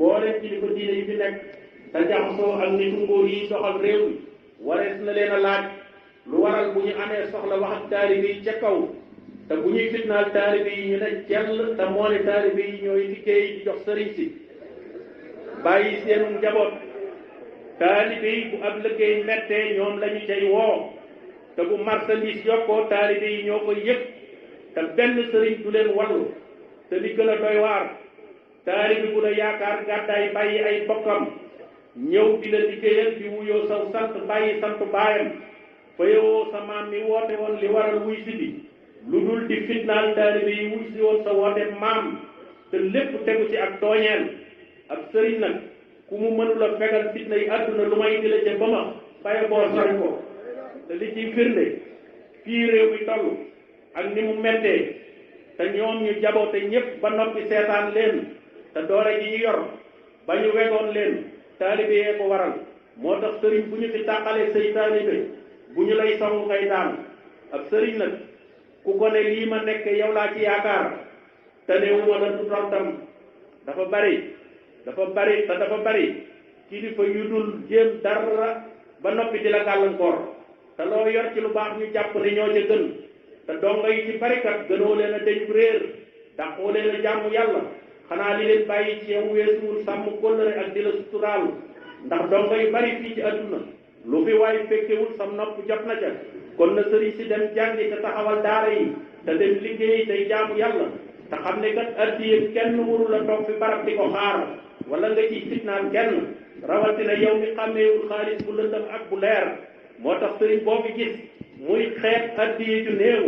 mboolem kilifa diine yi fi nekk te jaxasoo ak nitu nguur yi doxal réew mi warees na leen a laaj lu waral bu ñu amee soxla wax ak taalibe yi ca kaw te bu ñuy fitnaal taalibe yi ñu ne jell te moo ne taalibe yi ñooy liggéey di jox sëriñ si bàyyi seenu njaboot. taalibe yi bu ab liggéey mettee ñoom lañu cay woo te bu marchandise yokkoo taalibe yi ñoo koy yëg te benn sëriñ du leen wallu te li gën a doy waar taalibe bu la yaakaar gàddaay bàyyi ay bokkam ñëw di la liggéeyal di wuyoo saw sant bàyyi sant baayam fayewoo sa maam mi woote woon li waral wuy si bi lu dul di fitnaal taalibe yi wuy si woon sa woote maam te lépp tegu ci ak tooñeel. ab sëriñ nag ku mu mënula fegal fitna yi àdduna lu may di la ca ba ma baye boo sori ko te li ciy firnde fii réew mi toll ak ni mu mettee te ñoom ñu jaboote ñépp ba noppi seetaan leen te doole ji ñu yor ba ñu wegoon leen taalibe yee ko waral moo tax sëriñ bu ñu fi tàqalee say taalibe bu ñu lay song ngay daan. ab sëriñ nag ku ko ne lii ma nekk yow laa ci yaakaar te newuma la du tontam dafa bari te dafa bari kilifa yu dul jéem dara ba noppi di la gàllankoor te loo yor ci lu baax ñu jàpp ne ñoo ca gën te dongo yi ci barikat gënoo leen a deñu réer dàqoo leen a jàmm yàlla xanaa li leen bàyyi ci yow weesuwul sàmm kóllëre ak di la suturaal ndax dongo yu bari fii ci adduna lu fi waay fekkewul sam nopp jot na ca kon na sëriñ si dem jàngi te taxawal daara yi te dem liggéey tey jaamu yàlla te xam ne kat addiye kenn warul la toog fi barab di ko xaar wala nga ciy fitnaal kenn rawatina yow mi xàmmeewul xaalis bu lëndëm ak bu leer moo tax sëriñ boo fi gis muy xeet addiye ju néew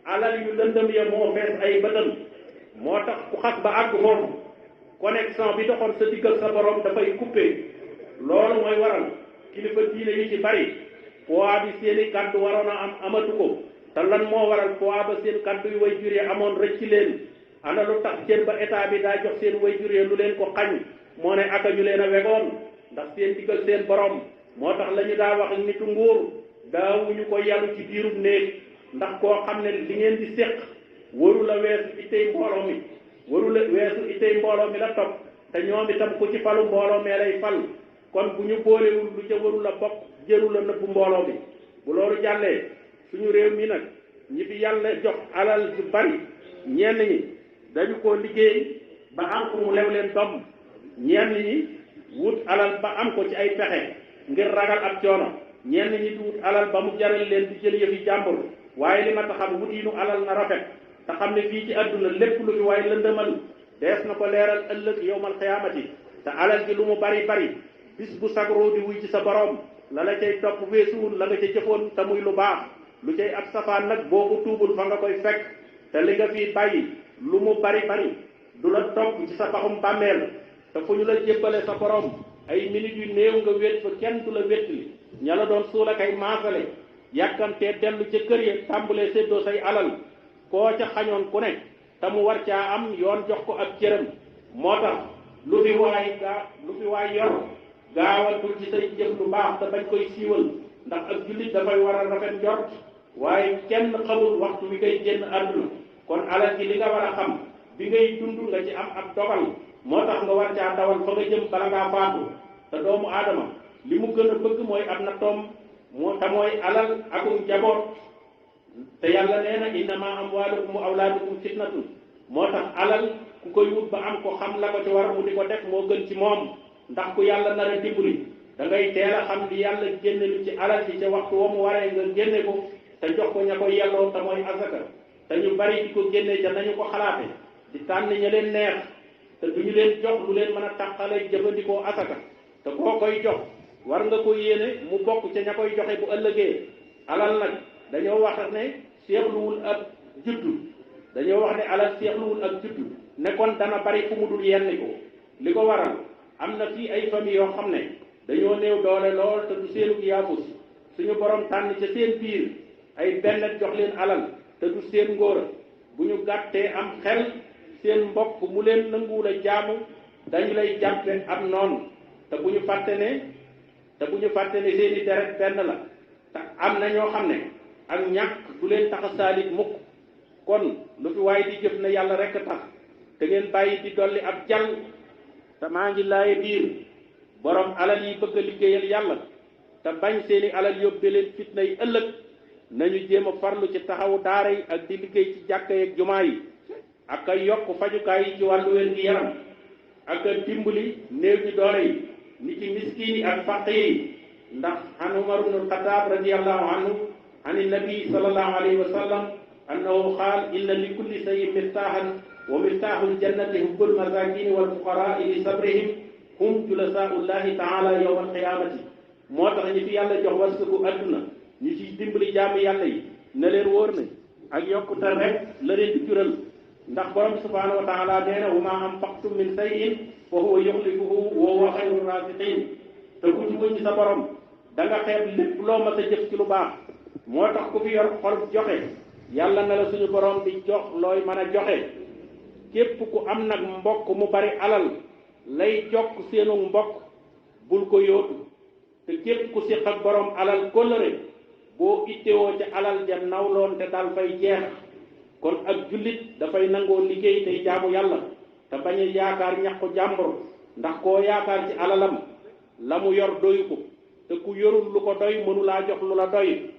alal yu lëndëm ya moo fees ay bëtam moo tax ku xas ba àgg foofu connexion bi doxoon sa diggal sa borom dafay coupé loolu mooy waral kilifa diine yi ci bari poids bi seeni kàddu waroon a am amatu ko te lan moo waral poids ba seen kàddu yu way jur yi amoon rëcc leen ana lu tax cër ba état bi daa jox seen way jur yi lu leen ko xañ moo ne aka ñu leen a wegoon ndax seen diggal seen borom moo tax la ñu daa wax nitu nguur daawuñu ko yalu ci biirub néeg ndax koo xam ne li ngeen di séq waru la weesu itey mbooloo mi waru la weesu itey mbooloo mi la topp te ñoom itam ku ci falu mbooloo mee lay fal kon bu ñu boolewul lu ca waru la bokk jëru la nëbbu mbooloo mi bu loolu jàllee suñu réew mi nag ñi fi yàlla jox alal ju bari ñenn ñi dañu ko liggéey ba am ko mu lew leen doom ñenn ñi wut alal ba am ko ci ay pexe ngir ragal ab coono ñenn ñi di wut alal ba mu jaral leen di jël yëfi jàmbur waaye li ma taxam wut yi nu alal na rafet te xam ne fii ci àdduna lépp lu fi waaye lëndëmal dees na ko leeral ëllëg yowmal xiyaamati te alal ji lu mu bari bari bis bu sagroo di wuy ci sa borom la la cay topp weesuwul la nga ca jëfoon te muy lu baax lu cay ab safaan nag boo ko tuubul fa nga koy fekk te li nga fii bàyyi lu mu bari bari du la topp ci sa paxum bàmmeel te fu ñu la jébbale sa borom ay minutes yu néew nga wét fa kenn du la wétli ña la doon suula kay maasale yàkkamtee dellu ca kër ya tàmbulee séddoo say alal koo ca xañoon ku ne te mu war caa am yoon jox ko ab cëram moo tax lu fi waay yor gaawantul ci say jëf lu baax te bañ koy siiwal ndax ak jullit dafay war a rafet njort waaye kenn xamul waxtu wi ngay génn àdduna kon alal ji li nga war a xam bi ngay dund nga ci am ab dogal moo tax nga war caa dawal fa nga jëm bala ngaa faatu te doomu aadama li mu gën a bëgg mooy am na toom moo te mooy alal akum njaboot te yàlla nee na innama amwaalukum wa awlaadukum fitnatun moo tax alal ku koy wut ba am ko xam la ko ci war mu di ko def moo gën ci moom ndax ku yàlla nar a dimbali da ngay teel a xam li yàlla génne lu ci alal ci ca waxtu wa mu waree nga génne ko te jox ko ña koy yelloo te mooy asaka te ñu bari di ko génne ca nañu ko xalaate di tànn ña leen neex te du ñu leen jox lu leen mën a tàqale jëfandikoo asaka te koo koy jox war nga ko yéene mu bokk ca ña koy joxe bu ëllëgee alal nag dañoo wax ne seexluwul ak juddu dañoo wax ne alal seexluwul ak juddu ne kon dana bari fu mu dul yenni ko li ko waral am na fii ay famille yoo xam ne dañoo néew doole lool te du seenu yaafus suñu borom tànn ca seen biir ay benn jox leen alal te du seen ngóora bu ñu gàttee am xel seen mbokk mu leen nanguwul a jaamu dañu lay jàppe am noonu te bu ñu fàtte ne seeni deret benn la te am na ñoo xam ne ak ñàkk du leen tax a saalit mukk kon lu fi waaye di jëf na yàlla rekk tax te ngeen bàyyi di dolli ab jal te maa ngi laaye biir borom alal yi bëgg a liggéeyal yàlla te bañ seeni alal yóbbe leen fitna yi ëllëg nañu jéem a farlu ci taxawu daara yi ak di liggéey ci jàkka yi ak jumaa yi ak a yokk fajukaay yi ci wàllu wér gi yaram ak a dimbali néew ji doole yi ni ci miskin yi ak faq yi ndax an Umar ibn al-Khattab radiyallahu anhu an nabi sallallahu alayhi wa sallam annahu qaal inna li kulli shay'in miftaahan wa miftaaxul jannati hubbul masaakin wal fuqaraa li sabrihim hum julasaa'ullahi taala yawma alqiyaamati moo tax ñi fi yàlla jox wërsëgu adduna ñu ci dimbali jaami yàlla yi na leen wóor ne ak yokkute rek la leen di jural ndax borom subhaanahu wa taala nee na wa maa anfaqtum min shay'in fa huwa yuxlifuhu wa huwa xayru raasiqiin te ku ci wëñ sa borom da nga xeeb lépp loo mas a jëf ci lu baax moo tax ku fi yor xol joxe yàlla na la suñu borom di jox looy mën a joxe képp ku am nag mbokk mu bari alal lay jokk seenu mbokk bul ko yóotu te képp ku siq ak borom alal kóllëre boo ittewoo ca alal ja nawloon te dal fay jeex kon ak jullit dafay nangoo liggéey tey jaamu yàlla te bañ a yaakaar ñàqu jàmbur ndax koo yaakaar ci alalam la mu yor doyu ko te ku yorul lu ko doy mënu laa jox lu la doy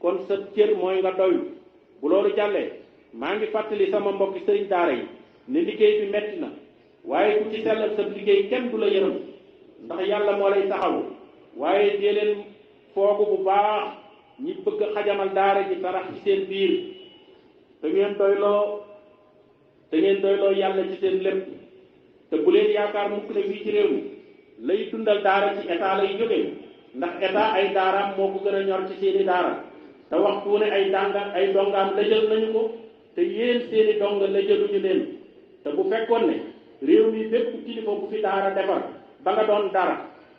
kon sa cër mooy nga doylu bu loolu jàllee maa ngi fàttali sama mbokki sëriñ daara yi ne liggéey bi metti na waaye ku ci sellal sa liggéey kenn du la yërëm ndax yàlla moo lay taxaw waaye dee leen foogu bu baax ñi bëgg xajamal daara ji sarax ci seen biir te ngeen doyloo yàlla ci seen lépp te bu leen yaakaar mukk ne fii ci réew mi lay dundal daara ci état lay jógee ndax état ay daaraam moo ko gën a ñor ci seeni daara te waxtu ne ay dongaam lëjal nañu ko te yéen seeni donga lëjaluñu leen te bu fekkoon ne réew mi bépp kilifa bu fi daara defar ba nga doon dara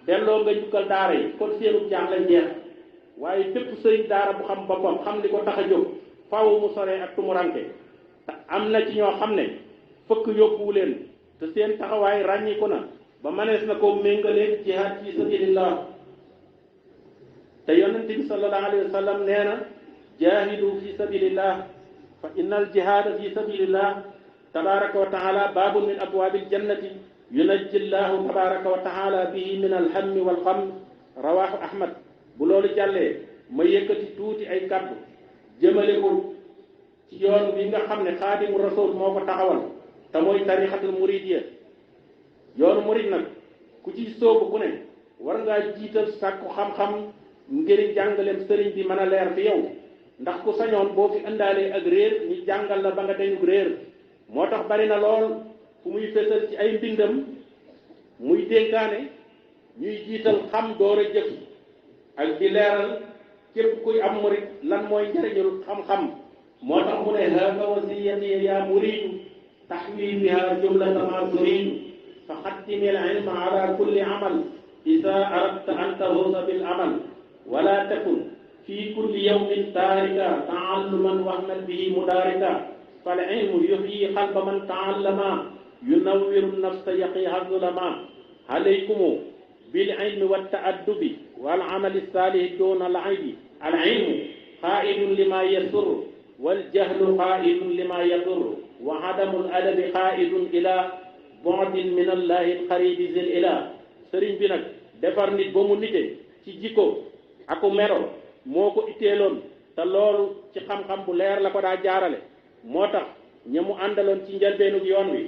delloo nga jukkal daara yi kon seenu jaam lañ jeex waaye bépp sëriñ daara bu xam boppam xam li ko tax a jóg faaw mu soree ak tumurante te am na ci ñoo xam ne fëkk yóbbuwu leen te seen taxawaay ràññiku na ba mënees na ko méngaleen jihaad fi sabilillah te yonent bi sallallahu alayhi wa sallam nee na jaahidu fi sabilillah fa inna al jihaada fi sabilillah tabaraka wa taala baabun min abwaabil jannati yunajji llahu tabaraka wa taala bihi min alhammi walxam rawahu ahmad bu loolu jàllee ma yëkkati tuuti ay kàddu jëmale ko ci yoon bi nga xam ne xaadimu rasul moo ko taxawal te mooy tarixatul muridiyya yoonu murid nag ku ci soobu ku ne war ngaa jiital sàkku xam-xam ngir jàngaleem sëriñ bi mën a leer fi yow ndax ku sañoon boo fi indaalee ak réer ñi jàngal la ba nga dañu réer moo tax bari na lool fu muy fësal ci ay mbindam muy dénkaane ñuy jiital xam door a jëf ak di leeral képp kuy am murid lan mooy njëriñul xam-xam moo tax mu ne haaka wasiyati ya muridu taxwi biha jumlata ma turidu fa xattimi al ilma ala kulli amal isa aradta an tahusa bil amal wala takun fi kulli yawmin taarika taalluman wahmal bihi mudaarika fal ilmu yuhyi qalba man taallama yunawwiru nafsa yaqiha zulama alaykumu bil ilmi wa taaddubi wal amali salih duna al aybi al ilmu qaidun lima yasurru wal jahlu qaidun lima yadurru wa adamu al adabi qaidun ila bu'din min allahi al qaribi zil ila sëriñ bi nag defar nit ba mu nite ci jikko aku mero moo ko itteeloon te loolu ci xam-xam bu leer la ko daa jaarale moo tax ña mu àndaloon ci njëlbeenug yoon wi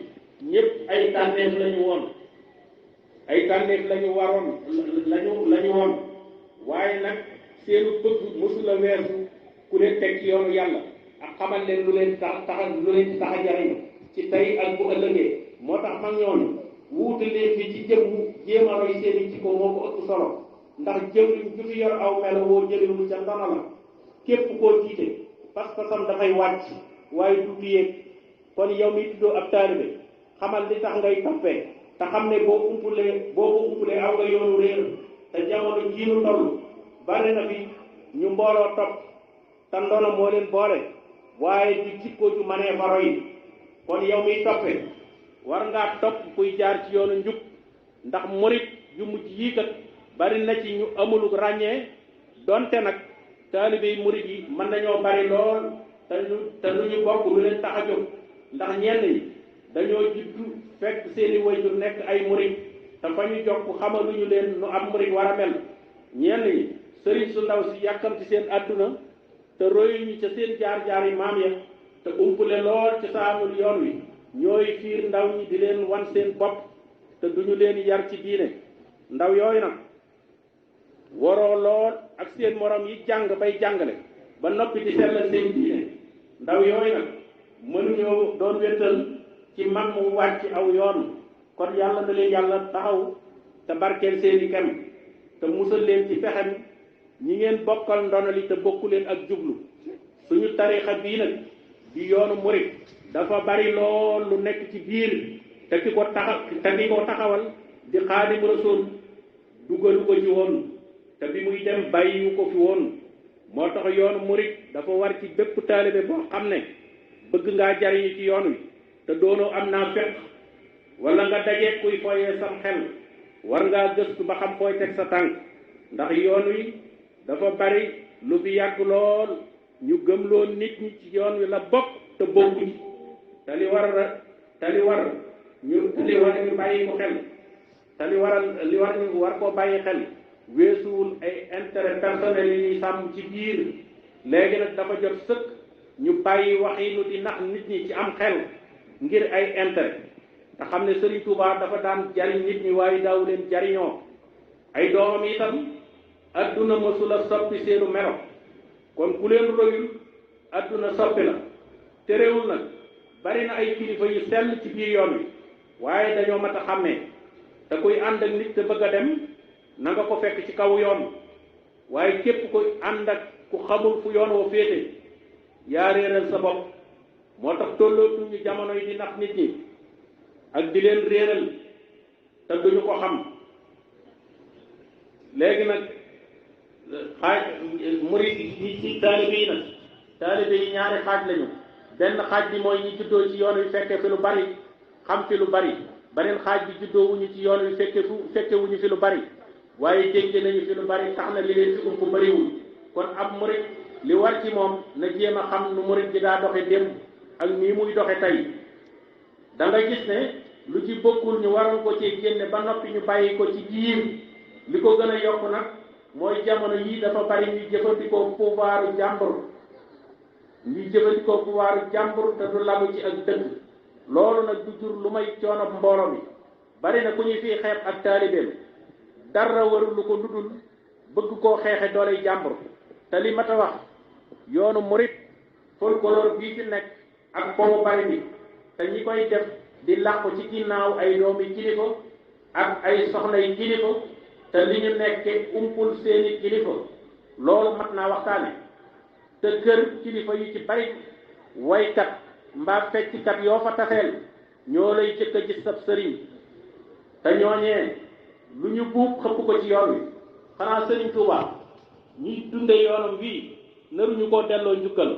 ñëpp ay tànneef lañu woon ay tànneef lañu waroon lañu woon waaye nag seenu bëgg mësula weesu ku leen teg ci yoonu yàlla ak xamal leen lu leen tax a jariñ ci tey ak bu ëllëgee moo tax mag ñooñu wuute leen fi ci jëmm jéem a roy seeni ci ko moo ko ëpp solo ndax jëwriñ ju fi yor aw melo woo jëliwul ca ndono la képp koo jiite pas-pasam dafay wàcc waaye du yéeg kon yow mi tuddoo ab taalibe xamal li tax ngay toppee te xam ne boo ko umpulee aw nga yoonu réer te jamono jii nu toll bari na fi ñu mbooloo topp te ndono moo leen boole waaye du jikko ju manee fa roy kon yow miy toppee war ngaa topp kuy jaar ci yoonu njub ndax murit yu mujj yii kat bari na ci ñu amulu ràññee donte nag taalibe yi murit yi mën nañoo bari lool te lu ñu bokk lu leen tax a jóg ndax ñenn yi dañoo juddu fekk seeni waajur nekk ay murit te fa ñu jokk xamaluñu leen nu am murit war a mel. ñenn ñi sëriñ su ndaw si yàkkamti seen àdduna te royuñu ca seen jaar-jaar yi maam ya te umpule lool ci saamul yoon wi ñooy fiir ndaw ñi di leen wan seen bopp te duñu leen yar ci diine. ndaw yooyu nag waroo lool ak seen morom yi jàng bay jàngale ba noppi di sellal seen diine. ndaw yooyu nag mënuñoo doon wéttal ci mag mu wàcc aw yoon. kon yàlla na leen yàlla taxaw te barkeel seeni kem te musal leen ci pexem ñi ngeen bokkal ndonali te bokku leen ak jublu. suñu tarixa bii nag di yoonu murit dafa bari lool lu nekk ci biir te ki ko taxawal di Xaadimu Rasuul dugalu ko ci woon te bi muy dem bàyyiwu ko fi woon. moo tax yoonu murit dafa war ci bépp taalibe boo xam ne bëgg ngaa jariñu ci yoon wi te doonoo am naa fekk wala nga daje kuy fooyee sam xel war ngaa gëstu ba xam fooy teg sa tànk ndax yoon wi dafa bari lu fi yàgg lool ñu gëmloo nit ñi ci yoon wi la bokk te bokku ci te li war ñu bàyyi ko xel te li war ñu war koo bàyyi xel weesuwul ay intérêt personnel yi ñuy sàmm ci biir. léegi nag dafa jot sëkk ñu bàyyi waxinu di nax nit ñi ci am xel ngir ay intérêt te xam ne Serigne Touba dafa daan jariñ nit ñi waaye daaw leen jariñoo. ay doomam itam adduna mësula soppi seenu melo kon ku leen royul adduna soppi la. terewul nag bari na ay kilifa yu sell ci biir yoon wi waaye dañoo mat a xàmmee te kuy ànd ak nit te bëgg a dem na nga ko fekk ci kaw yoon waaye képp ku ànd ak ku xamul fu yoon woo féete yaa réeral sa bopp. moo tax tollootuñu jamono yi di nax nit ñi ak di leen réeral te duñu ko xam. léegi nag xaaj murid yi ci taalibe yi nag taalibe yi ñaari xaaj lañu. benn xaaj bi mooy ñi juddoo ci yoon wi fekke fi lu bari xam fi lu bari. beneen xaaj bi juddoo wuñu ci yoon wi fekke wuñu fi lu bari waaye dégg nañu fi lu bari tax na li leen fi ump bariwul. kon ab murid li war ci moom na jéem a xam nu murid bi daa doxe démb ak nii muy doxe tey. da nga gis ne lu ci bokkul ñu waroon ko ci génne ba noppi ñu bàyyi ko ci biir. li ko gën a yokk nag mooy jamono yii dafa bari ñuy jëfandikoo pouvoiru jàmbur te du lalu ci ak dëgg. loolu nag du jur lu may coono mbooloo mi. bari na ku ñu fii xeeb ak taalibeem dara warul lu ko ludul bëgg koo xeexe dooley jàmbur. te li mat a wax yoonu murit folklore bii fi nekk ak pomu bari bi te ñi koy def di làqu ci ginnaaw ay doomi kilifa ak ay soxnay kilifa te li ñu nekke umpul seeni kilifa loolu mat naa waxtaane. te kër kilifa yu ci bari waykat mbaa fecckat yoo fa taseel ñoo lay jëkk a gis sab sëriñ te ñooñee lu ñu buub xëpp ko ci yoon wi. xanaa Sëriñ Tuubaa ñi dunde yoonam wii naruñu koo delloo njukkal.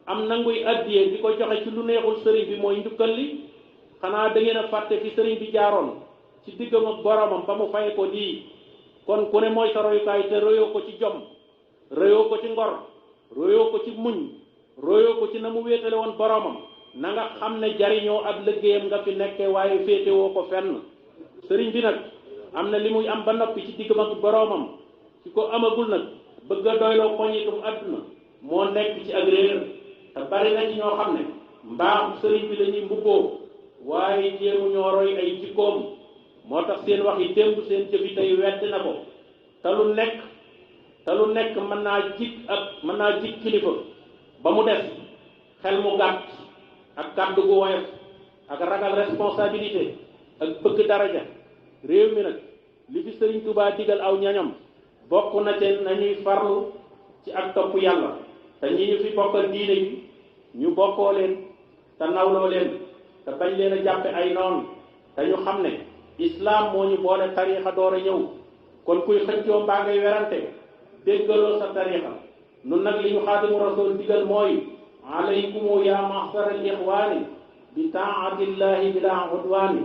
am nanguy addiyee di ko joxe ci lu neexul sëriñ bi mooy njukkal li. xanaa da ngeen a fàtte fi sëriñ bi jaaroon ci diggam ak boromam ba mu faye ko di. kon ku ne mooy sa royukaay te royoo ko ci jom royoo ko ci ngor royoo ko ci muñ royoo ko ci na mu wéetale woon boromam na nga xam ne jariñoo ab liggéeyam nga fi nekke waaye féetewoo ko fenn. sëriñ bi nag am na li muy am ba noppi ci diggam ak boromam ci ko amagul nag bëgg a doyloo koñitum àdduna moo nekk ci ak réer. te bari na ci ñoo xam ne mbaaxu sëriñ bi la ñuy mbubboo waaye jéemu ñoo roy ay jikkoom. moo tax seen wax yi démb seen jëf yi tey wedd na ko. te lu nekk mën naa jik kilifa ba mu des xel mu gàtt ak kàddu gu woyof ak ragal responsabilité ak bëgg daraja. réew mi nag li fi Sëriñ Tuubaa digal aw ñañam bokk na te nañuy farlu ci ak topp yàlla te ñi ñu fi bokkal diine yi ñu bokkoo leen te nawloo leen te bañ leen a jàppe ay noonu te ñu xam ne islam moo ñu boole tariixa door a ñëw. kon kuy xëccoo mbaa ngay werante déggaloo sa tariixa. nun nag li ñu Xaadimu Rasuul digal mooy alaykumu ya mahsara al ixwaani bi taatillahi bila udwaani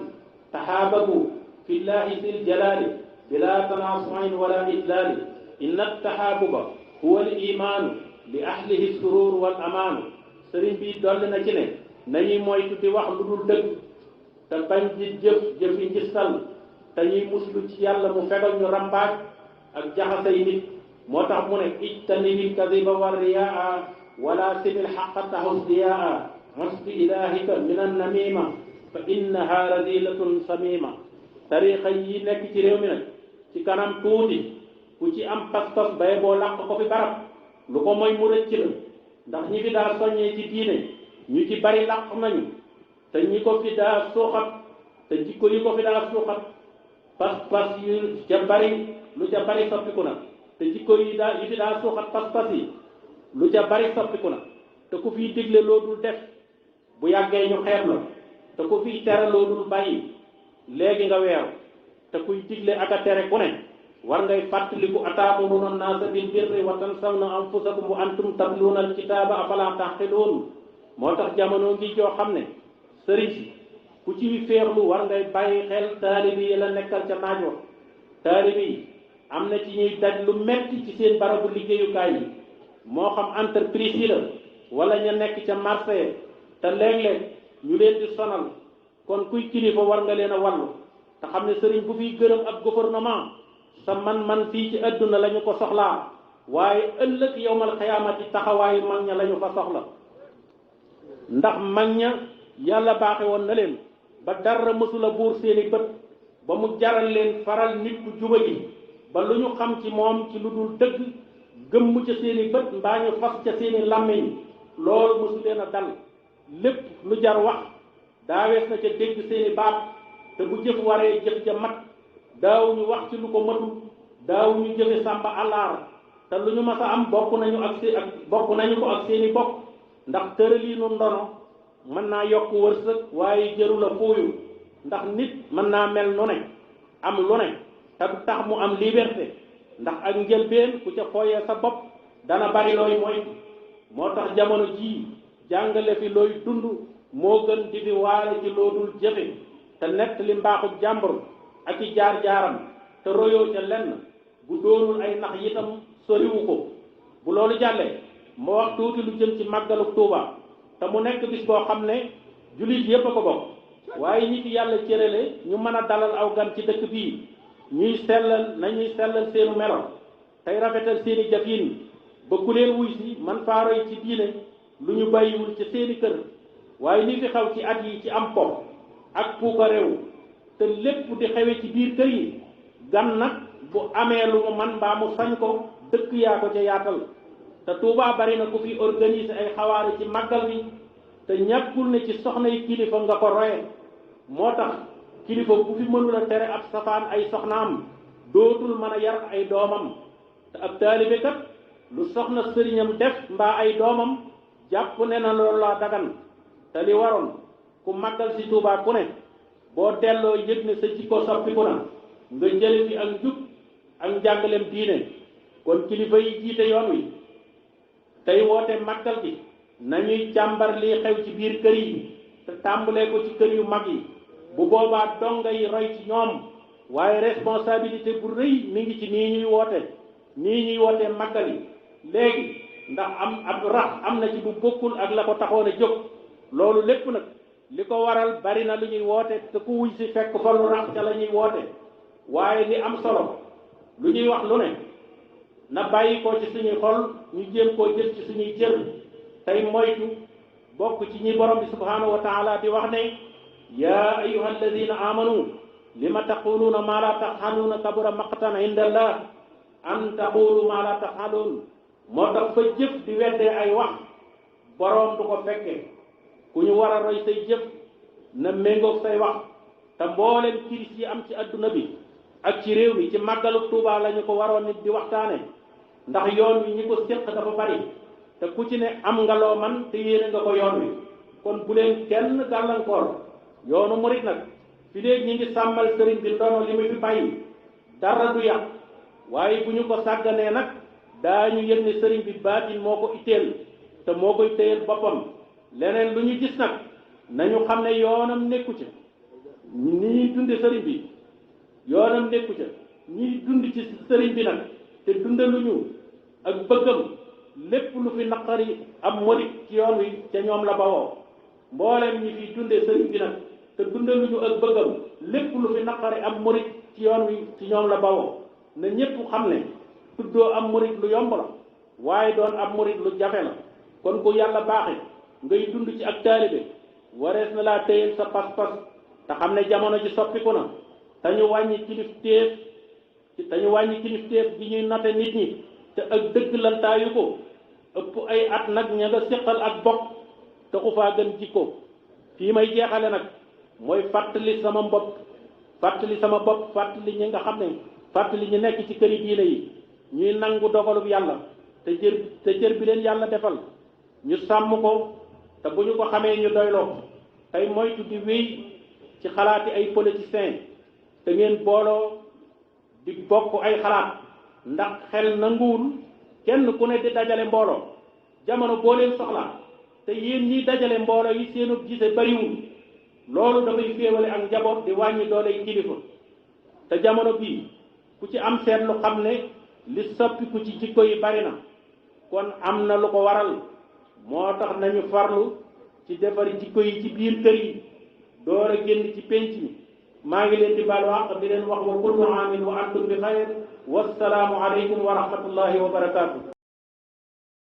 taxaababu fillahi sil jalaali bila tanaasuin wala idlaali inna taxaabuba huwa al imaanu li ahlihi surur wal amaanu. sëriñ bi dolli na ci ne nañuy moytu di wax lu dul dëgg te bañ di jëfi njistal te te ñuy muslu ci yàlla mu fegal ñu rambaaj ak jaxasay nit moo tax mu ne ijtanibil kadiba wa riyaa wala simil xaqa tahus diyaa hasbi ilahika min annamima fa innaha radilatun samima tariqa yi nekk ci réew mi nag ci kanam tuuti ku ci am pas-pas bay boo làq ko fi barab lu ko mooy mu rëcc la ndax ñi fi daa soññee ci diine ñu ci bari làq nañu te ñi ko fi daa suuxat te jikko yi ko fi daa suuxat pas-pas yu ca bari lu ca bari soppiku na te jikko yi fi daa suuxat pas-pas yi lu ca bari soppiku na te ku fiy digle loo dul def bu yàggee ñu xeeb la te ku fiy tere loo dul bàyyi léegi nga weeru te kuy digle ak a tere ku ne war ngay fàttaliku ataamuruna naasa bil birri wa tansawna anfusakum wa antum tatluuna alkitaaba afala taqiluun moo tax jamono ngi joo xam ne sëriñ si ku ci féexlu war ngay bàyyi xel taalibi yi la nekkal ca naaj wa taalibi yi am na ci ñuy daj lu metti ci seen barabu liggéeyukaay yi moo xam entreprise yi la wala ña nekk ca marché te léeg-léeg ñu leen di sonal kon kuy kilifa war nga leen a wàllu te xam ne sëriñ bu fiy gërëm ab gouvernement sa man-man fii ci adduna la ñu ko soxlaa waaye ëllëg yowmal xiyaamati taxawaayu mag ña la ñu fa soxla ndax mag ña yàlla baaxe woon na leen ba dara mësula buur seeni bët ba mu jaral leen faral nit ku jubali ba lu ñu xam ci moom ci lu dul dëgg gëmm ca seeni bët mbaa ñu fas ca seeni làmmiñ loolu mësu leen a dal lépp lu jar wax daawees na ca dégg seeni baat te bu jëf waree jëf ja mat daaw ñu wax ci lu ko matul daaw ñu jëfe sàmba àllaar te lu ñu mas a am bokk nañu ko ak seeni bokk ndax tëraliinu ndono mën naa yokk wërsëg waaye jëru la fuuyu ndax nit mën naa mel nu ne am lu ne te du tax mu am liberté ndax ak njëlbeen ku ca fooyee sa bopp dana bari looy mooy moo tax jamono jii jàngale fi looy dund moo gën di fi waare ci loo dul jëfe te nett li mbaaxu jàmbur ak i jaar-jaaram te royoo ca lenn bu doonul ay nax yitam soriwu ko bu loolu jàllee ma wax tuuti lu jëm ci màggalu Tuuba te mu nekk bis boo xam ne jullit yépp a ko bokk waaye ñi fi yàlla cërale ñu mën a dalal aw gan ci dëkk bii ñuy sellal seenu melo tey rafetal seeni jëfin ba ku leen wuy si man faa roy ci diine lu ñu bàyyiwul ci seeni kër waaye li fi xaw ci at yi ci am po ak puuka réew te lépp di xewe ci biir kër yi gan nag bu amee lu mu man mbaa mu sañ ko dëkk yaa ko ca yaatal te Tuubaa bari na ku fi organiser ay xawaari ci màggal bi te ñàkkul ne ci soxna yi kilifa nga ko roye moo tax kilifa bu fi mënul a tere ab safaan ay soxnaam dootul mën a yar ay doomam te ab taalibe kat lu soxna sëriñam def mbaa ay doomam jàpp ne na loolu laa dagan te li waroon ku màggal si Tuubaa ku ne boo delloo yëg ne sa jikko soppiku na nga jële fi ak njub ak njàngalem diine kon kilifa yi jiite yoon wi tey woote màggal gi nañuy càmbar lii xew ci biir kër yi te tàmbalee ko ci kër yu mag yi bu boobaa donga yi roy ci ñoom waaye responsabilité bu rëy mi ngi ci nii ñuy wootee màggal yi léegi ndax ab rax am na ci bu bokkul ak la ko taxoon a jóg loolu lépp nag li ko waral bari na lu ñuy woote te ku wuy si fekk fa lu rax ca la ñuy woote waaye li am solo lu ñuy wax lu ne na bàyyi ko ci suñuy xol ñu jéem koo jël ci suñuy cër tey moytu bokk ci ñi borom bi subhanahu wa taala di wax ne yaa ayuha alladina amanu lima taquluuna maa la tafhaluuna kabura maqtan inda allah an taqulu maa la tafhaluun moo tax fa jëf di weddee ay wax borom du ko fekke ku ñu war a roy say jëf na méngoog say wax te mbooleem kiris yi am ci adduna bi ak ci réew mi ci màggalu Tuubaa la ñu ko waroon nit di waxtaane ndax yoon wi ñi ko séq dafa bari te ku ci ne am nga loo man te yéene nga ko yoon wi kon bu leen kenn gàllankoor yoonu murit nag fi léegi ñi ngi sàmmal sëriñ bi ndono li mu fi bàyyi dara du yàq waaye bu ñu ko sàgganee nag daañu yëg ne sëriñ bi baatin moo ko itteel te moo koy téyel boppam leneen lu ñu gis nag nañu xam ne yoonam nekku ca ni ñuy dunde sëriñ bi yoonam nekku ca ñiy dund ci sëriñ bi nag te dundaluñu ak bëggam lépp lu fi naqari am murit ci yoon wi ca ñoom la bawoo mbooleem ñi fi dunde sëriñ bi nag te dundaluñu ak bëggam lépp lu fi naqari am murit ci ci yoon wi ci ñoom la bawoo na ñépp xam ne tuddoo am murit lu yomb la waaye doon ab murit lu jafe la kon ku yàlla baaxe ngay dund ci ak taalibe warees na laa téyel sa pas-pas te xam ne jamono ji soppiku na te ñu wàññi kilifteef gi ñuy note nit ñi te ak dëgg lantaayu ko ëpp ay at nag ña nga séqal ak bokk taxu faa gën jikko fii may jeexale nag mooy fàttali sama bopp fàttali ñi nga xam ne fàttali ñi nekk ci këri diine yi ñuy nangu dogalub yàlla te cër bi leen yàlla defal ñu sàmm ko te bu ñu ko xamee ñu doyloo tey moytu di wéy ci xalaati ay politiciens te ngeen booloo di bokk ay xalaat ndax xel nanguwul kenn ku ne di dajale mbooloo jamono boo leen soxlaa te yéen ñiy dajale mbooloo yi seenu gise bariwul loolu dafay féewale ak njaboot di wàññi doole kilifa te jamono bii ku ci am seetlu xam ne li soppiku ci jikko yi bari na kon am na lu ko waral moo tax nañu farlu ci defar jikko yi ci biir kër yi door a génn ci penc mi maa ngi leen di baal wax di leen wax wa kullu aamin wa antum bi xayr wassalaamu aleykum wa rahmatullahi wa barakaatu